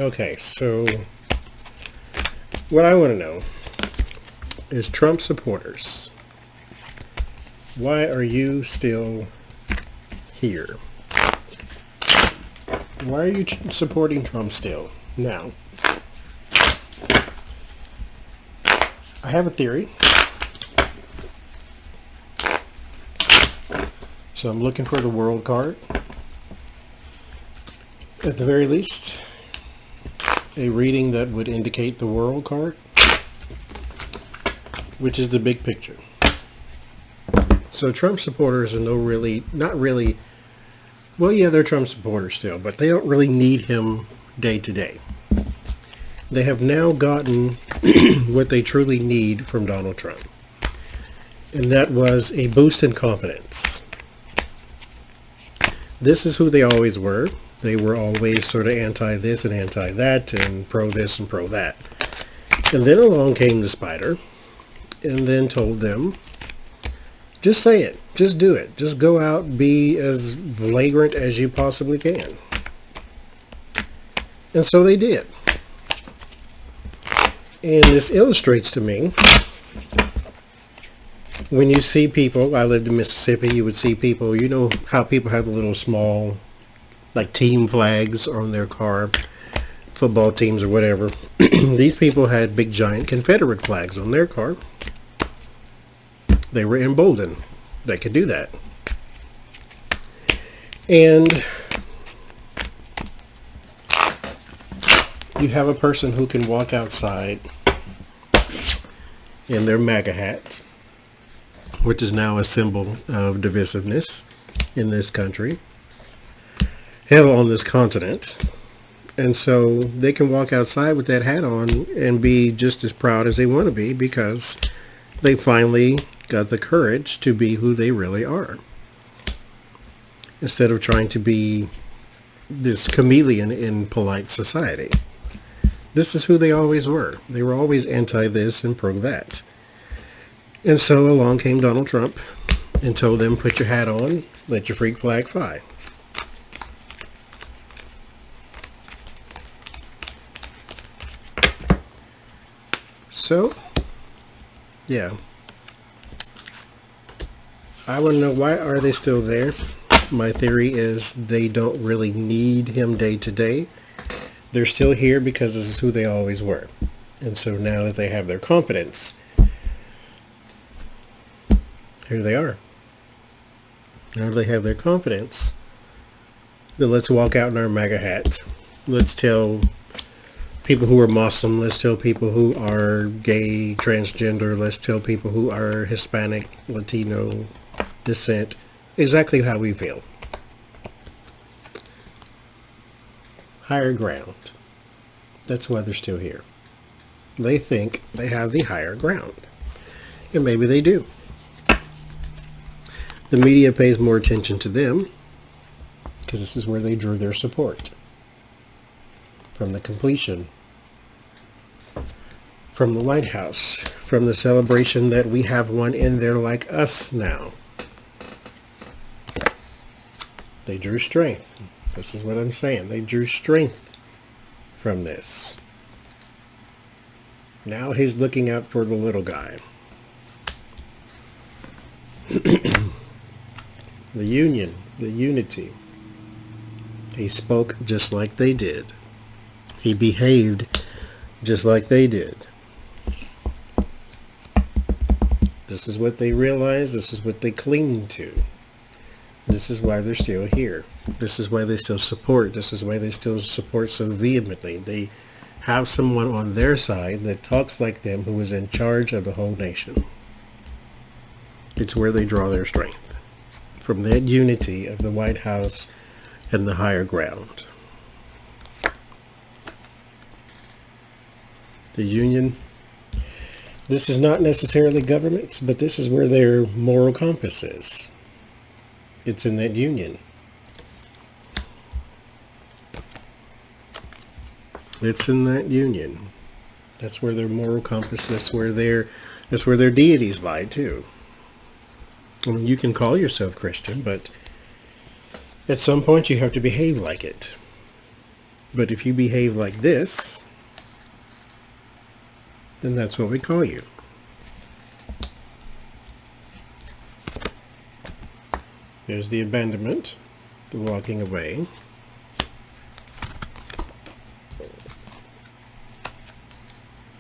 Okay, so what I want to know is Trump supporters. Why are you still here? Why are you supporting Trump still? Now, I have a theory. So I'm looking for the world card. At the very least, a reading that would indicate the world card, which is the big picture. So Trump supporters are not really, well, yeah, they're Trump supporters still, but they don't really need him day to day. They have now gotten what they truly need from Donald Trump. And that was a boost in confidence. This is who they always were. They were always sort of anti this and anti that and pro this and pro that. And then along came the spider and then told them, just say it, just do it, just go out, be as flagrant as you possibly can. And so they did. And this illustrates to me, when you see people, I lived in Mississippi, you would see people, you know how people have the little small, like team flags on their car, football teams or whatever. These people had big giant Confederate flags on their car. They were emboldened. They could do that. And you have a person who can walk outside in their MAGA hats, which is now a symbol of divisiveness in this country, hell, on this continent. And so they can walk outside with that hat on and be just as proud as they want to be because they finally got the courage to be who they really are, instead of trying to be this chameleon in polite society. This is who they always were. They were always anti this and pro that. And so along came Donald Trump and told them, put your hat on, let your freak flag fly. So, yeah. I want to know, why are they still there? My theory is they don't really need him day to day. They're still here because this is who they always were. And so now that they have their confidence, here they are. Now that they have their confidence, then let's walk out in our MAGA hats. Let's tell people who are Muslim, let's tell people who are gay, transgender, let's tell people who are Hispanic, Latino descent, exactly how we feel. Higher ground. That's why they're still here. They think they have the higher ground. And maybe they do. The media pays more attention to them because this is where they drew their support. From the completion, from the White House, from the celebration that we have one in there like us now. They drew strength. This is what I'm saying. They drew strength from this. Now he's looking out for the little guy. The union, the unity. He spoke just like they did. He behaved just like they did. This is what they realize. This is what they cling to. This is why they're still here. This is why they still support. This is why they still support so vehemently. They have someone on their side that talks like them, who is in charge of the whole nation. It's where they draw their strength. From that unity of the White House and the higher ground. The union. This is not necessarily governments, but this is where their moral compass is. It's in that union. It's in that union. That's where their moral compass, that's where their deities lie too. I mean, you can call yourself Christian, but at some point you have to behave like it. But if you behave like this, then that's what we call you. There's the abandonment, the walking away.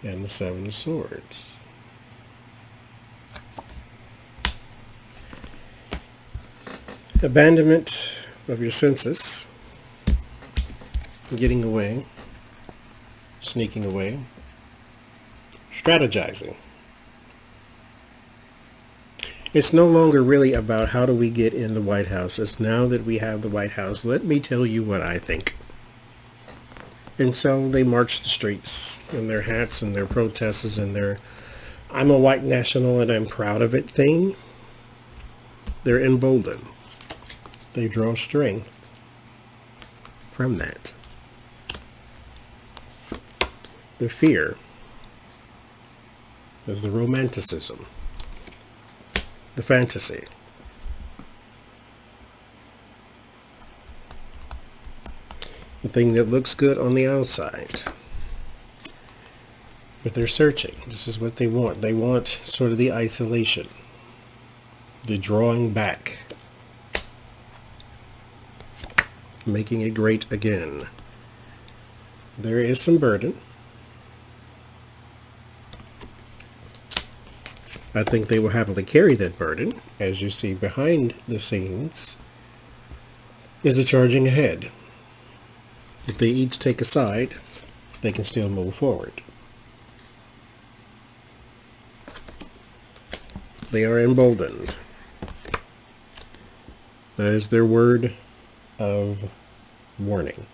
And the Seven of Swords. Abandonment of your senses. Getting away. Sneaking away. Strategizing. It's no longer really about how do we get in the White House. It's now that we have the White House, let me tell you what I think. And so they march the streets in their hats and their protests and their I'm a white national and I'm proud of it thing. They're emboldened. They draw strength from that. The fear is the romanticism, the fantasy. The thing that looks good on the outside. But they're searching. This is what they want. They want sort of the isolation. The drawing back. Making it great again. There is some burden. I think they will happily carry that burden. As you see behind the scenes is the charging ahead. If they each take a side, they can still move forward. They are emboldened. That is their word of warning.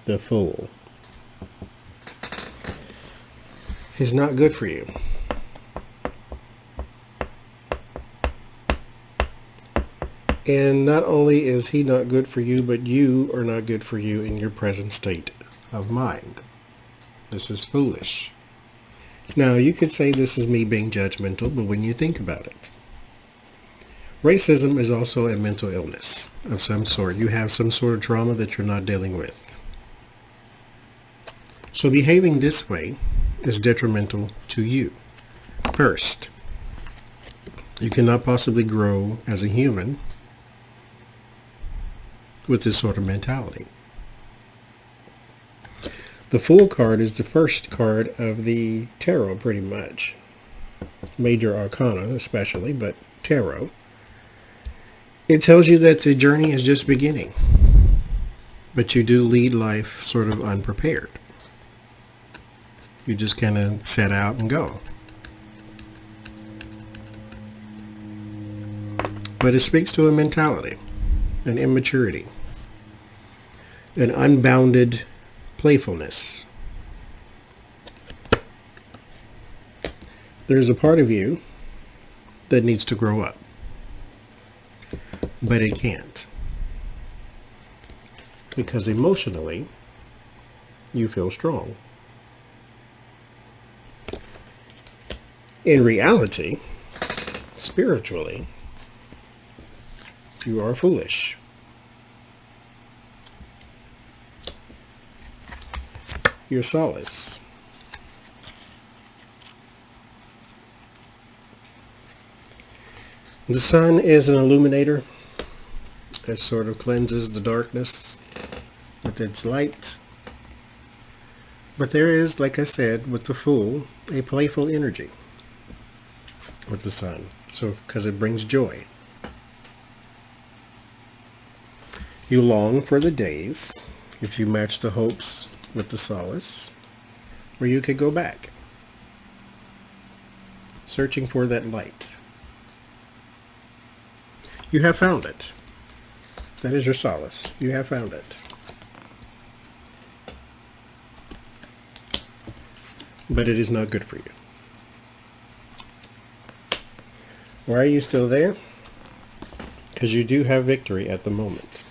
The Fool. He's not good for you. And not only is he not good for you, but you are not good for you in your present state of mind. This is foolish. Now, you could say this is me being judgmental, but when you think about it, racism is also a mental illness of some sort. You have some sort of trauma that you're not dealing with. So behaving this way is detrimental to you. First, you cannot possibly grow as a human with this sort of mentality. The Fool card is the first card of the tarot, pretty much. Major Arcana especially, but tarot. It tells you that the journey is just beginning. But you do lead life sort of unprepared. You just kind of set out and go. But it speaks to a mentality, an immaturity, an unbounded playfulness. There's a part of you that needs to grow up, but it can't. Because emotionally, you feel strong. In reality, spiritually, you are foolish. Your solace. The sun is an illuminator. It sort of cleanses the darkness with its light. But there is, like I said, with the Fool, a playful energy with the sun. So, because it brings joy. You long for the days, if you match the hopes with the solace, where you could go back, searching for that light. You have found it. That is your solace. You have found it. But it is not good for you. Why are you still there? Because you do have victory at the moment.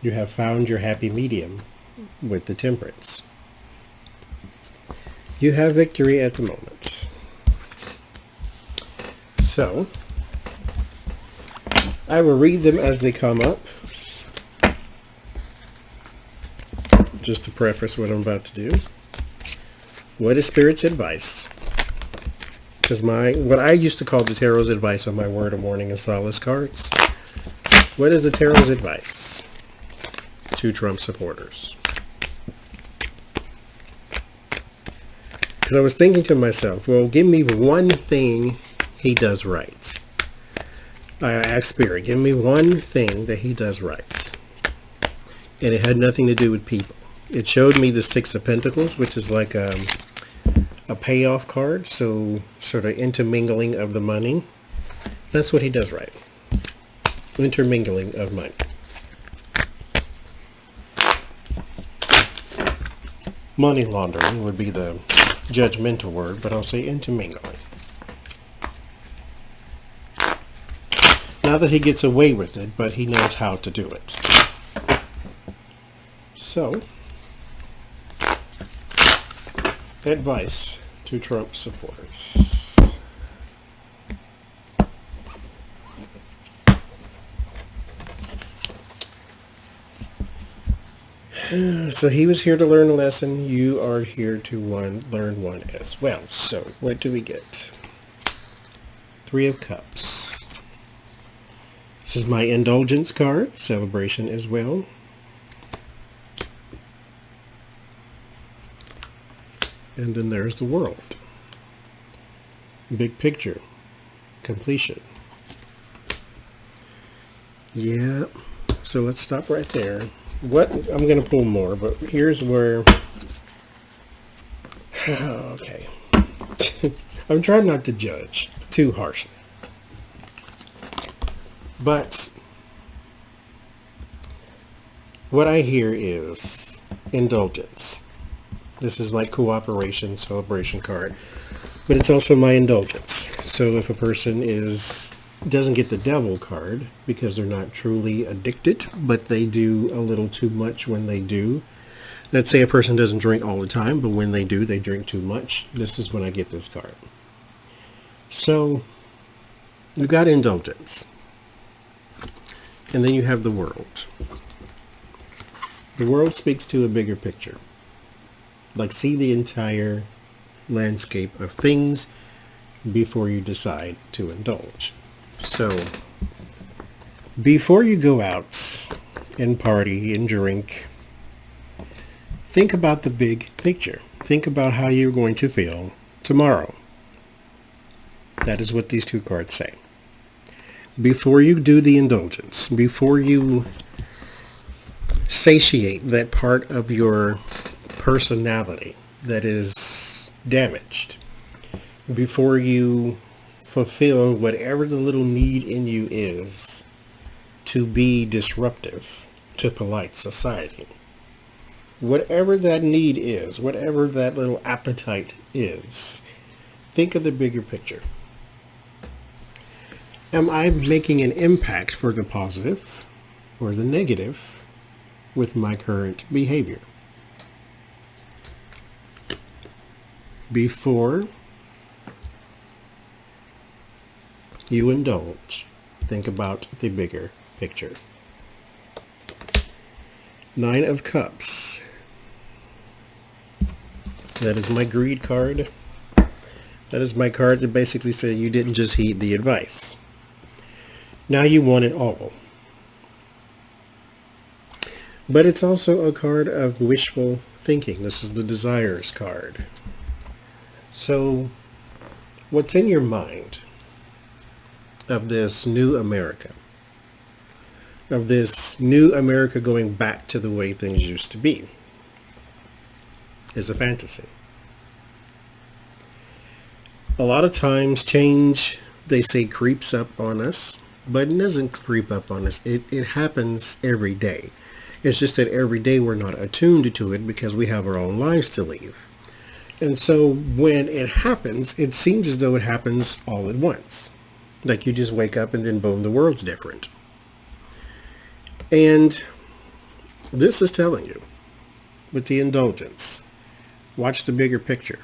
You have found your happy medium with the Temperance. You have victory at the moment. So, I will read them as they come up, just to preface what I'm about to do. What is Spirit's advice? Because what I used to call the Tarot's advice on my Word of Warning and Solace cards. What is the Tarot's advice to Trump supporters? Because I was thinking to myself, well, give me one thing he does right. I asked Spirit, give me one thing that he does right. And it had nothing to do with people. It showed me the Six of Pentacles, which is like a payoff card, so sort of intermingling of the money. That's what he does right. Intermingling of money. Money laundering would be the judgmental word, but I'll say intermingling. Not that he gets away with it, but he knows how to do it. So, advice to Trump supporters. So he was here to learn a lesson. You are here to learn one as well. So what do we get? Three of Cups. This is my indulgence card. Celebration as well. And then there's the World. Big picture. Completion. Yeah. So let's stop right there. I'm going to pull more, but here's where... Okay. I'm trying not to judge too harshly. But what I hear is indulgence. This is my cooperation celebration card, but it's also my indulgence. So if a person doesn't get the Devil card because they're not truly addicted, but they do a little too much when they do. Let's say a person doesn't drink all the time, but when they do, they drink too much. This is when I get this card. So you got indulgence. And then you have the World. The World speaks to a bigger picture. Like, see the entire landscape of things before you decide to indulge. So, before you go out and party and drink, think about the big picture. Think about how you're going to feel tomorrow. That is what these two cards say. Before you do the indulgence, before you satiate that part of your personality that is damaged, before you fulfill whatever the little need in you is to be disruptive to polite society, whatever that need is, whatever that little appetite is, think of the bigger picture. Am I making an impact for the positive or the negative with my current behavior? Before you indulge, think about the bigger picture. Nine of Cups. That is my greed card. That is my card that basically said you didn't just heed the advice. Now you want it all. But it's also a card of wishful thinking. This is the Desires card. So, what's in your mind of this new America? Of this new America going back to the way things used to be? Is a fantasy. A lot of times change, they say, creeps up on us. But it doesn't creep up on us. It happens every day. It's just that every day we're not attuned to it because we have our own lives to leave. And so when it happens, it seems as though it happens all at once. Like you just wake up and then boom, the world's different. And this is telling you, with the indulgence, watch the bigger picture.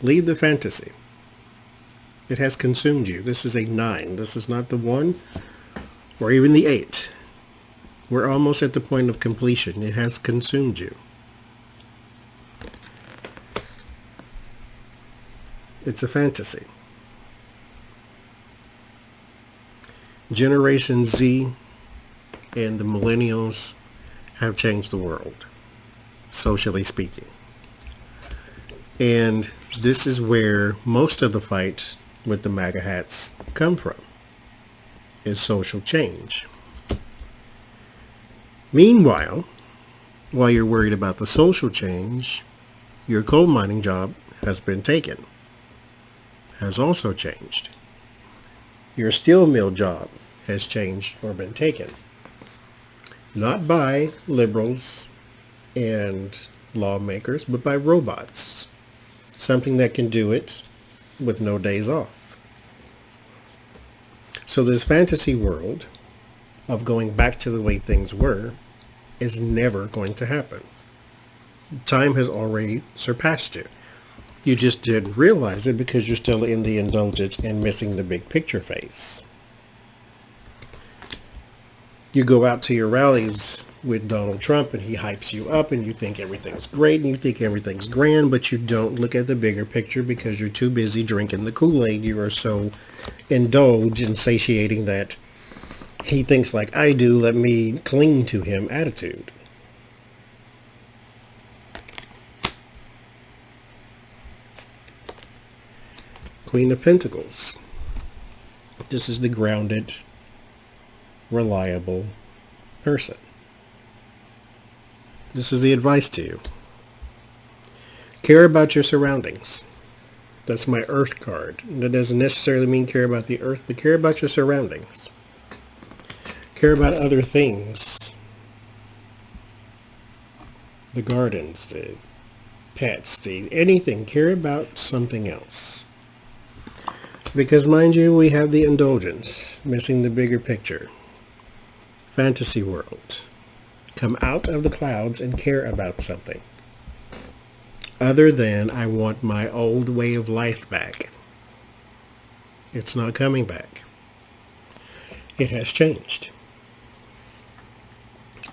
Leave the fantasy. It has consumed you. This is a 9. This is not the 1 or even the 8. We're almost at the point of completion. It has consumed you. It's a fantasy. Generation Z and the millennials have changed the world, socially speaking. And this is where most of the fight with the MAGA hats come from, is social change. Meanwhile, while you're worried about the social change, your coal mining job has been taken, has also changed. Your steel mill job has changed or been taken. Not by liberals and lawmakers, but by robots. Something that can do it with no days off. So this fantasy world of going back to the way things were is never going to happen. Time has already surpassed you. You just didn't realize it because you're still in the indulgence and missing the big picture phase. You go out to your rallies with Donald Trump and he hypes you up and you think everything's great and you think everything's grand, but you don't look at the bigger picture because you're too busy drinking the Kool-Aid. You are so indulged and satiating that he thinks like I do, let me cling to him attitude. Queen of Pentacles. This is the grounded, reliable person. This is the advice to you. Care about your surroundings. That's my Earth card. That doesn't necessarily mean care about the Earth, but care about your surroundings. Care about other things. The gardens, the pets, the anything. Care about something else. Because mind you, we have the indulgence, missing the bigger picture. Fantasy world. Come out of the clouds and care about something. Other than, I want my old way of life back. It's not coming back. It has changed.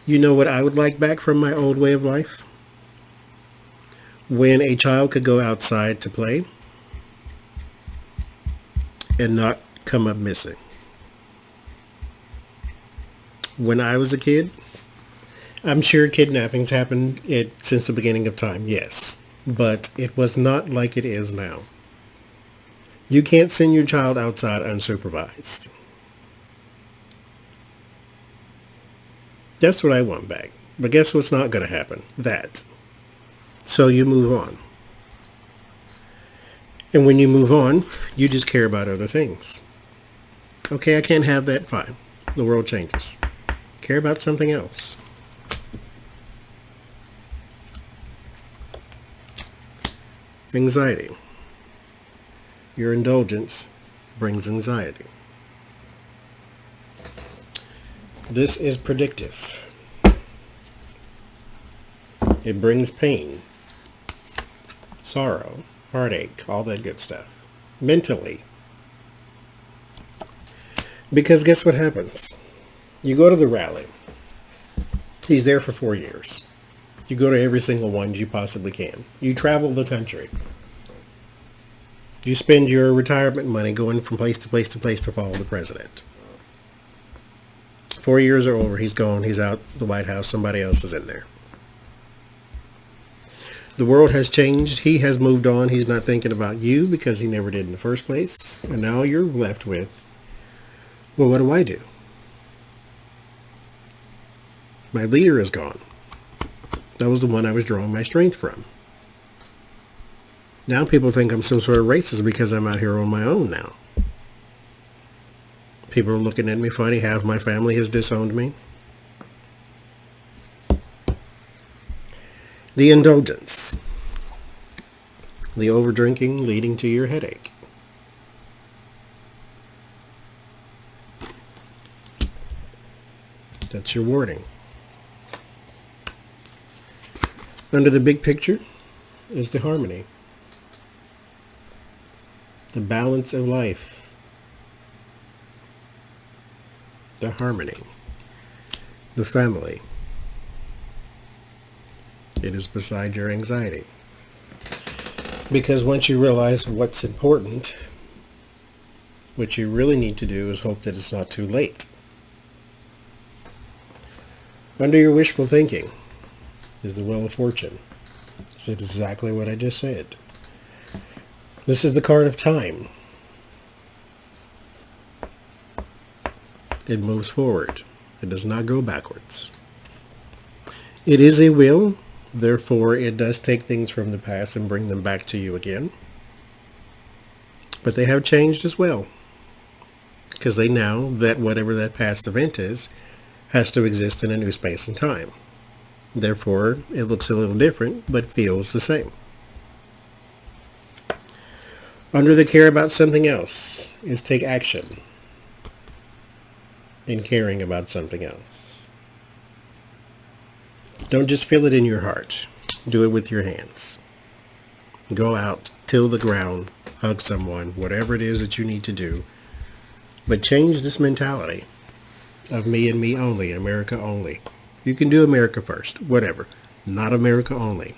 You know what I would like back from my old way of life? When a child could go outside to play and not come up missing. When I was a kid, I'm sure kidnappings happened since the beginning of time, yes. But it was not like it is now. You can't send your child outside unsupervised. That's what I want back. But guess what's not going to happen? That. So you move on. And when you move on, you just care about other things. Okay, I can't have that. Fine. The world changes. Care about something else. Anxiety. Your indulgence brings anxiety. This is predictive. It brings pain, sorrow, heartache, all that good stuff. Mentally. Because guess what happens? You go to the rally. He's there for 4 years. You go to every single one you possibly can. You travel the country. You spend your retirement money going from place to place to place to follow the president. 4 years are over. He's gone. He's out the White House. Somebody else is in there. The world has changed. He has moved on. He's not thinking about you because he never did in the first place. And now you're left with, well, what do I do? My leader is gone. That was the one I was drawing my strength from. Now people think I'm some sort of racist because I'm out here on my own now. People are looking at me funny. Half my family has disowned me. The indulgence. The overdrinking leading to your headache. That's your warning. Under the big picture is the harmony. the balance of life, the harmony, the family. It is beside your anxiety. Because once you realize what's important, what you really need to do is hope that it's not too late. Under your wishful thinking is the Wheel of Fortune. It's exactly what I just said. This is the card of time. It moves forward. It does not go backwards. It is a wheel. Therefore, it does take things from the past and bring them back to you again. But they have changed as well. Because they know that whatever that past event is, has to exist in a new space and time. Therefore, it looks a little different, but feels the same. Under the care about something else is take action in caring about something else. Don't just feel it in your heart. Do it with your hands. Go out, till the ground, hug someone, whatever it is that you need to do. But change this mentality of me and me only, America only. You can do America first, whatever. Not America only.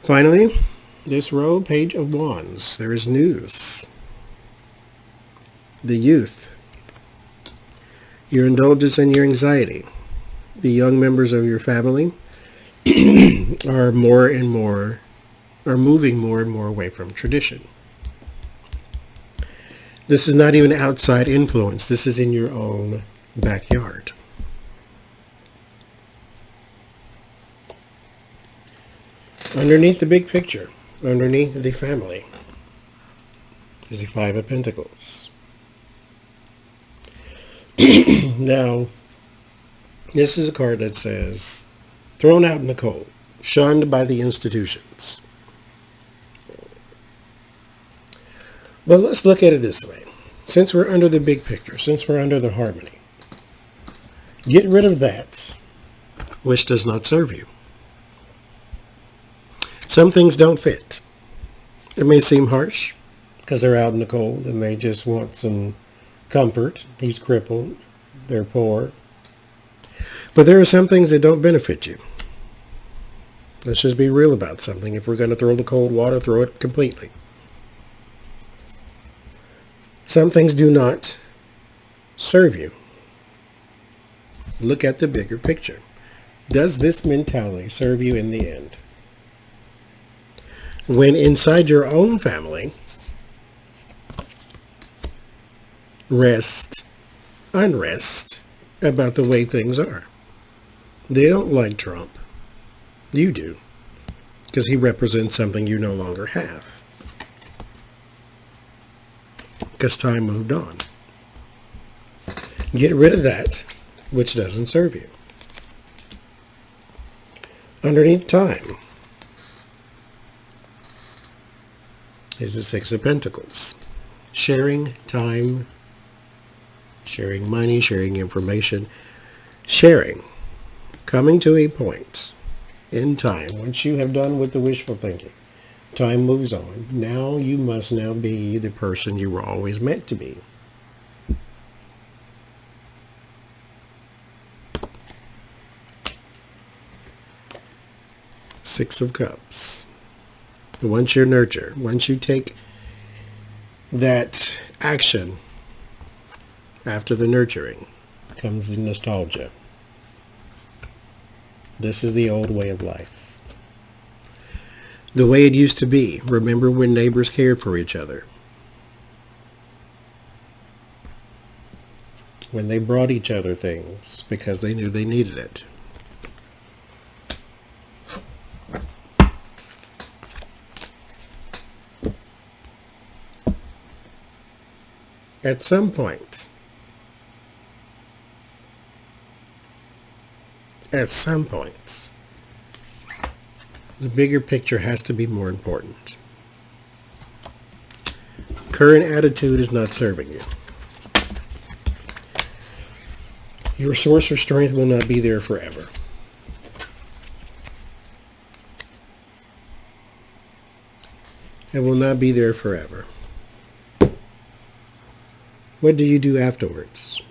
Finally, this row, Page of Wands. There is news. The youth. Your indulgence and your anxiety. The young members of your family are moving more and more away from tradition. This is not even outside influence. This is in your own backyard. Underneath the big picture, underneath the family, is the Five of Pentacles. Now, this is a card that says, thrown out in the cold, shunned by the institutions. But let's look at it this way. Since we're under the big picture, since we're under the harmony, get rid of that which does not serve you. Some things don't fit. It may seem harsh because they're out in the cold and they just want some comfort. He's crippled. They're poor. But there are some things that don't benefit you. Let's just be real about something. If we're going to throw the cold water, throw it completely. Some things do not serve you. Look at the bigger picture. Does this mentality serve you in the end? When inside your own family, unrest about the way things are. They don't like Trump. You do. Because he represents something you no longer have. Because time moved on. Get rid of that which doesn't serve you. Underneath time is the Six of Pentacles. Sharing time, sharing money, sharing information, sharing. Coming to a point in time, once you have done with the wishful thinking, time moves on. Now you must now be the person you were always meant to be. Six of Cups. Once you nurture, once you take that action after the nurturing, comes the nostalgia. This is the old way of life. The way it used to be. Remember when neighbors cared for each other? When they brought each other things because they knew they needed it. At some point, the bigger picture has to be more important. Current attitude is not serving you. Your source of strength will not be there forever. and will not be there forever. What do you do afterwards?